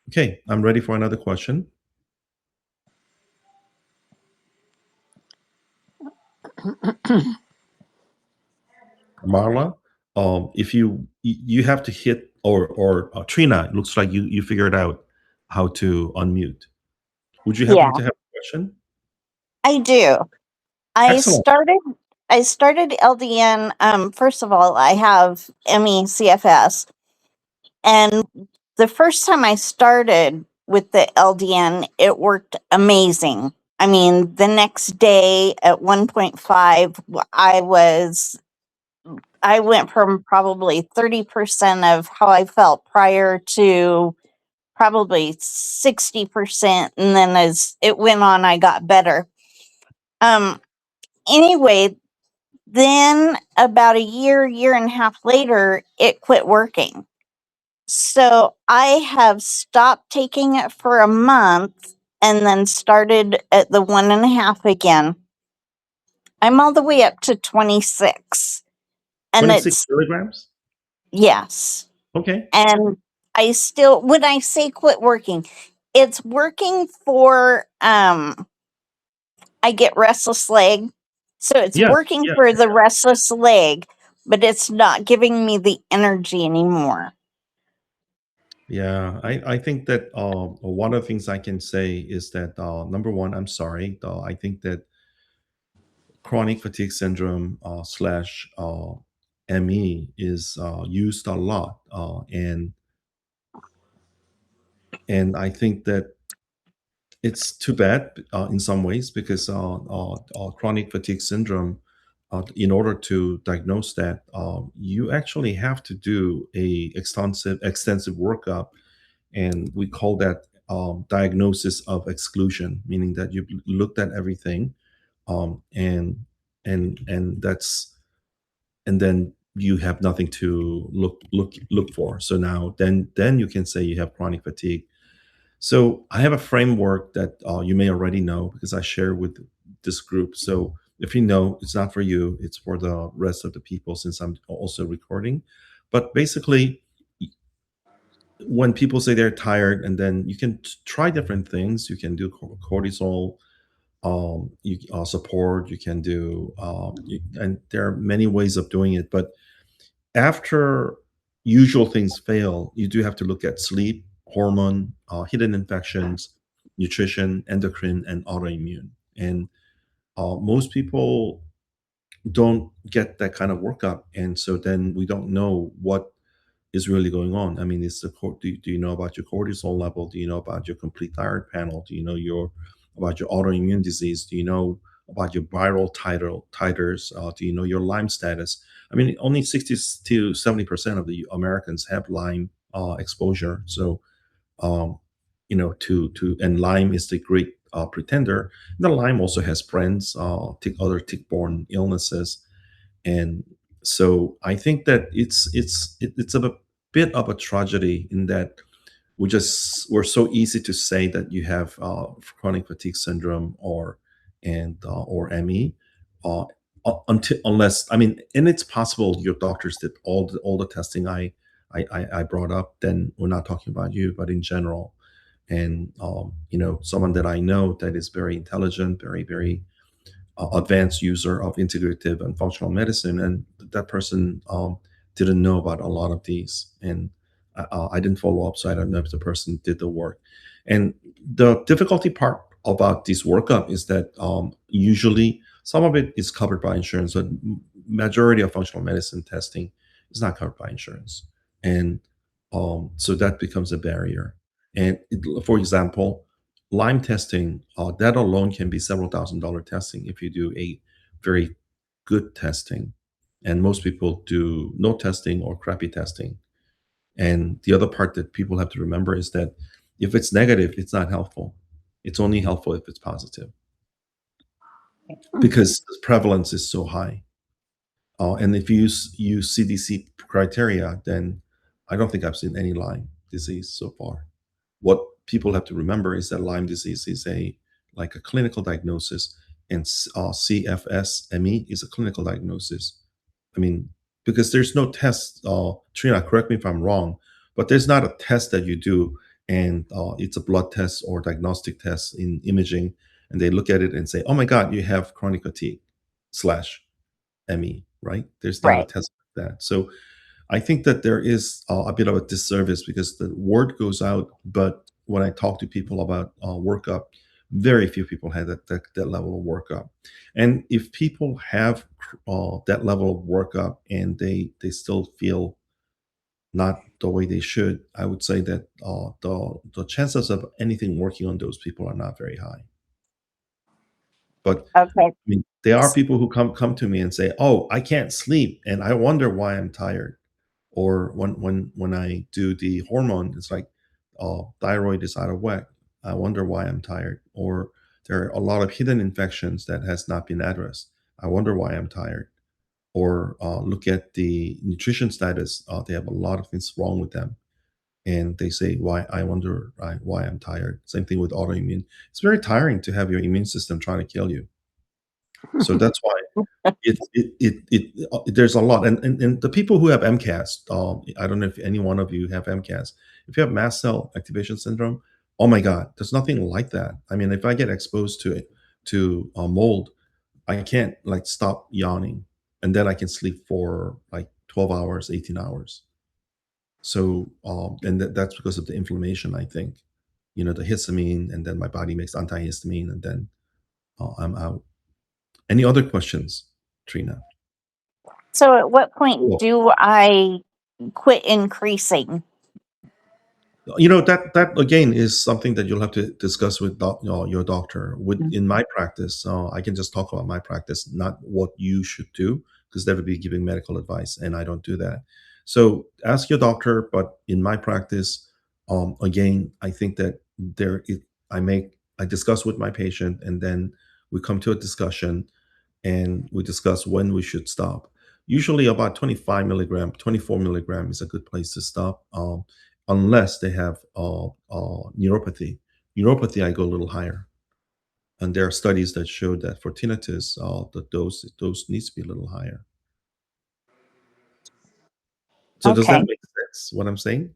Okay, I'm ready for another question. Marla, if you have to hit, or Trina, it looks like you figured out how to unmute. Would you happen Yeah, to have a question? I do. I Excellent. started I started LDN. First of all, I have MECFS, and the first time I started with the LDN, it worked amazing. I mean, the next day at 1.5, I went from probably 30% of how I felt prior to probably 60%, and then as it went on, I got better. Um, anyway, then about a year and a half later, it quit working. So I have stopped taking it for a month and then started at the 1.5 again. I'm all the way up to 26. And 26 it's, milligrams? yes. Okay. And I still, when I say quit working, it's working for, I get restless leg. So it's Yeah, working yeah, for the restless leg, but it's not giving me the energy anymore. yeah. I think that one of the things I can say is that number one, I'm sorry. I think that chronic fatigue syndrome slash ME is used a lot, and I think that it's too bad in some ways because chronic fatigue syndrome, in order to diagnose that, you actually have to do a extensive workup, and we call that diagnosis of exclusion, meaning that you've looked at everything, and that's, and then you have nothing to look for. So now then you can say you have chronic fatigue. So I have a framework that you may already know because I share with this group. So if you know, it's not for you, it's for the rest of the people since I'm also recording. But basically, when people say they're tired, and then you can try different things. You can do cortisol support. You can do, and there are many ways of doing it. But after usual things fail, you do have to look at sleep, hormone, hidden infections, nutrition, endocrine, and autoimmune. And most people don't get that kind of workup, and so then we don't know what is really going on. I mean, do you know about your cortisol level? Do you know about your complete thyroid panel? Do you know about your autoimmune disease? Do you know about your viral titers? Do you know your Lyme status? I mean, only 60 to 70% of the Americans have Lyme exposure. So, um, to and Lyme is the great pretender. And the Lyme also has friends, other tick-borne illnesses, and so I think that it's a bit of a tragedy in that we're so easy to say that you have chronic fatigue syndrome or ME, uh, until unless, I mean, and it's possible your doctors did all the testing I brought up. Then we're not talking about you, but in general, and someone that I know that is very intelligent, very advanced user of integrative and functional medicine, and that person didn't know about a lot of these, and I didn't follow up, so I don't know if the person did the work. And the difficulty part about this workup is that usually some of it is covered by insurance, but majority of functional medicine testing is not covered by insurance, and so that becomes a barrier. And for example, Lyme testing, that alone can be several $1,000 testing if you do a very good testing. And most people do no testing or crappy testing. And the other part that people have to remember is that if it's negative, it's not helpful. It's only helpful if it's positive because the prevalence is so high. And if you use CDC criteria, then I don't think I've seen any Lyme disease so far. What people have to remember is that Lyme disease is a clinical diagnosis, and CFS ME is a clinical diagnosis. I mean, because there's no test. Trina, correct me if I'm wrong, but there's not a test that you do and it's a blood test or diagnostic test in imaging, and they look at it and say, "Oh my God, you have chronic fatigue slash ME," right? There's not a Right. test like that. So I think that there is a bit of a disservice because the word goes out, but when I talk to people about workup, very few people have that level of workup. And if people have that level of workup and they still feel not the way they should, I would say that the chances of anything working on those people are not very high. But Okay. I mean, there are people who come to me and say, "Oh, I can't sleep, and I wonder why I'm tired." Or when I do the hormone, it's like, thyroid is out of whack. I wonder why I'm tired. Or there are a lot of hidden infections that has not been addressed. I wonder why I'm tired. Or look at the nutrition status. They have a lot of things wrong with them, and they say, "Why? I wonder why I'm tired." Same thing with autoimmune. It's very tiring to have your immune system trying to kill you. So that's why there's a lot, and the people who have MCAS, I don't know if any one of you have MCAS. If you have mast cell activation syndrome, oh my God, there's nothing like that. I mean, if I get exposed to it, to mold, I can't like stop yawning, and then I can sleep for like 12 hours, 18 hours. So, and that's because of the inflammation, I think. The histamine, and then my body makes antihistamine, and then I'm out. Any other questions, Trina? So at what point Cool. do I quit increasing? That again is something that you'll have to discuss with your doctor. In my practice, I can just talk about my practice, not what you should do, because that would be giving medical advice, and I don't do that. So ask your doctor. But in my practice, again, I think that I discuss with my patient, and then we come to a discussion, and we discuss when we should stop. Usually about 25 milligram, 24 milligram is a good place to stop, unless they have neuropathy. Neuropathy, I go a little higher. And there are studies that show that for tinnitus, the dose needs to be a little higher. So does that Okay. make sense, what I'm saying?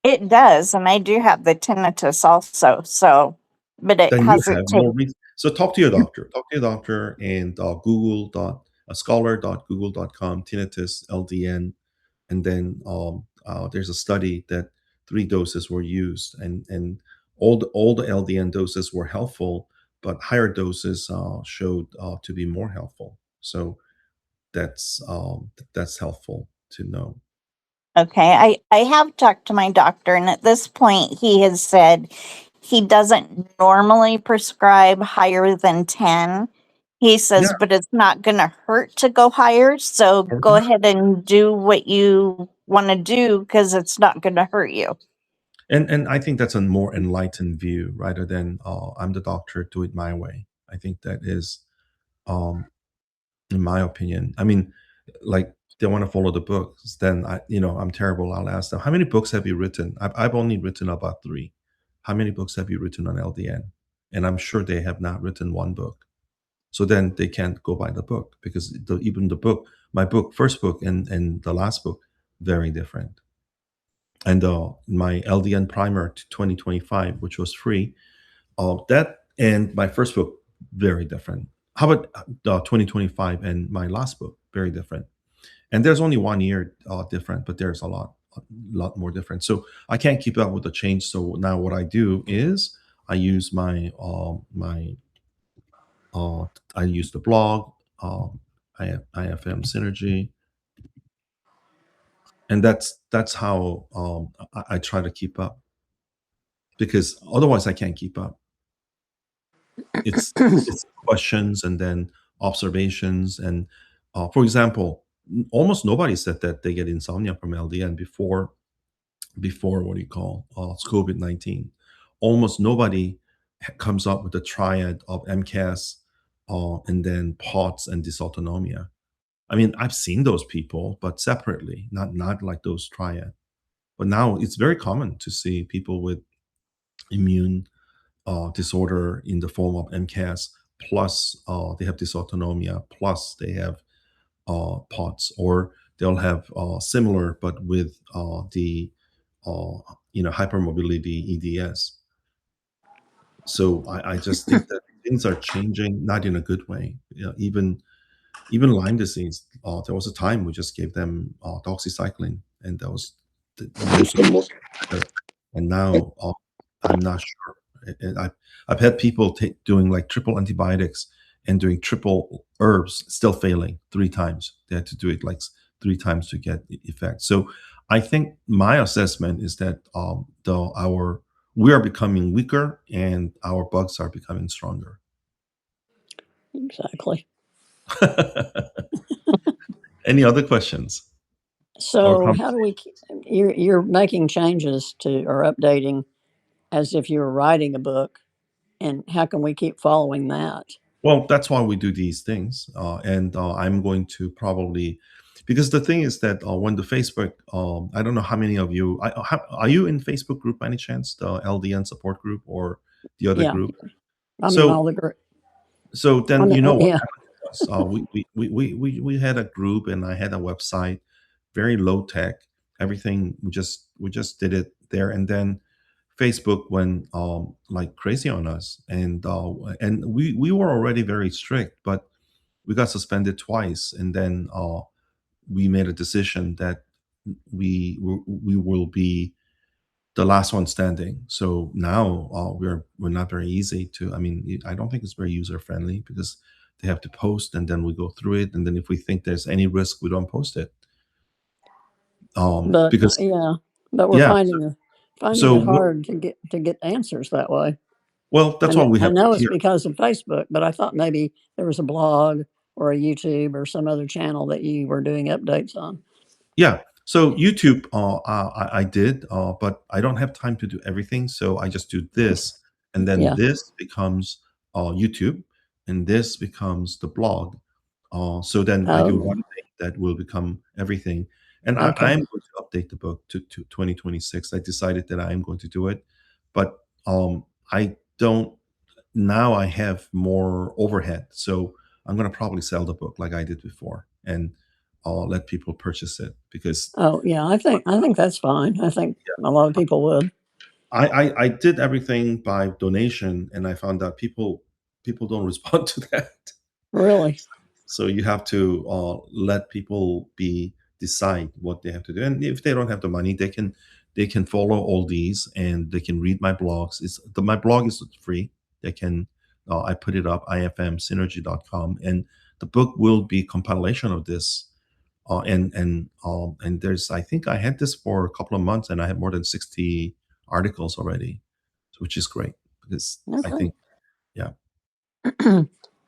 It does, and I do have the tinnitus also, so but it Then you have hasn't more taken. reason. So talk to your doctor. Talk to your doctor, and scholar.google.com, tinnitus, LDN, and then there's a study that 3 doses were used, and all the LDN doses were helpful, but higher doses showed to be more helpful. So that's helpful to know. Okay, I have talked to my doctor, and at this point, he has said he doesn't normally prescribe higher than 10. He Yeah, says, but it's not going to hurt to go higher. So or go ahead and do what you want to do because it's not going to hurt you. and I think that's a more enlightened view rather than I'm the doctor, do it my way. I think that is, um, in my opinion. I mean, like, they want to follow the books, then I'm terrible. I'll ask them, how many books have you written? I've only written about 3. How many books have you written on LDN? And I'm sure they have not written one book. So then they can't go by the book, because even the book, my book, first book, and the last book, very different. And my LDN primer to 2025, which was free, that and my first book, very different. How about 2025 and my last book, very different. And there's only 1 year different, but there's a lot more different. So I can't keep up with the change. So now what I do is I use uh, I use the blog, IFM Synergy, and that's how I try to keep up, because otherwise I can't keep up. It's questions and then observations, and for example, almost nobody said that they get insomnia from LDN before what do you call COVID-19. Almost nobody comes up with the triad of MCAS, and then POTS and dysautonomia. I mean, I've seen those people, but separately, not like those triad. But now it's very common to see people with immune disorder in the form of MCAS, plus they have dysautonomia, plus they have POTS, or they'll have similar but with the hypermobility EDS. So I just think that things are changing, not in a good way. Even Lyme disease, there was a time we just gave them doxycycline, and that was the most better. And now I'm not sure. I've had people doing like triple antibiotics and doing triple herbs, still failing 3 times. They had to do it like 3 times to get the effect. So I think my assessment is that we are becoming weaker and our bugs are becoming stronger. Exactly. Any other questions? So how do we? You're making changes to or updating as if you were writing a book, and how can we keep following that? Well, that's why we do these things, and I'm going to probably, because the thing is that when the Facebook, I don't know how many of you, are you in Facebook group by any chance, the LDN support group or the other Yeah, group? I'm in all So, the group. so then you know what Yeah. happened to us. We had a group and I had a website, very low tech, everything. We just did it there, and then Facebook went like crazy on us, and we were already very strict, but we got suspended twice, and then we made a decision that we will be the last one standing. So now we're not very easy to. I mean, I don't think it's very user friendly because they have to post, and then we go through it, and then if we think there's any risk, we don't post it. But Because but we're yeah, finding so it hard to get answers that way. well, that's why we I have know it's here. because of Facebook, but I thought maybe there was a blog or a YouTube or some other channel that you were doing updates on. Yeah. So YouTube, I did, but I don't have time to do everything. So I just do this, and then Yeah. this becomes YouTube, and this becomes the blog. So then I do one Oh, thing that will become everything. And okay. I'm going to update the book to 2026. I decided that I am going to do it, but I don't. Now I have more overhead, so I'm going to probably sell the book like I did before, and let people purchase it because Oh, yeah. I think that's fine. I think a lot of people would. I did everything by donation, and I found that people don't respond to that. Really. So you have to let people decide what they have to do, and if they don't have the money, they can follow all these and they can read my blogs. My blog is free. They can I put it up ifmsynergy.com, and the book will be compilation of this. And there's I think I had this for a couple of months, and I have more than 60 articles already, which is great because I Okay. think yeah.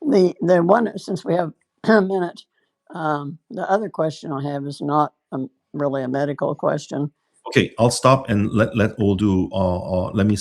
The one, since we have a minute, the other question I have is not really a medical question. Okay, I'll stop and let all do let me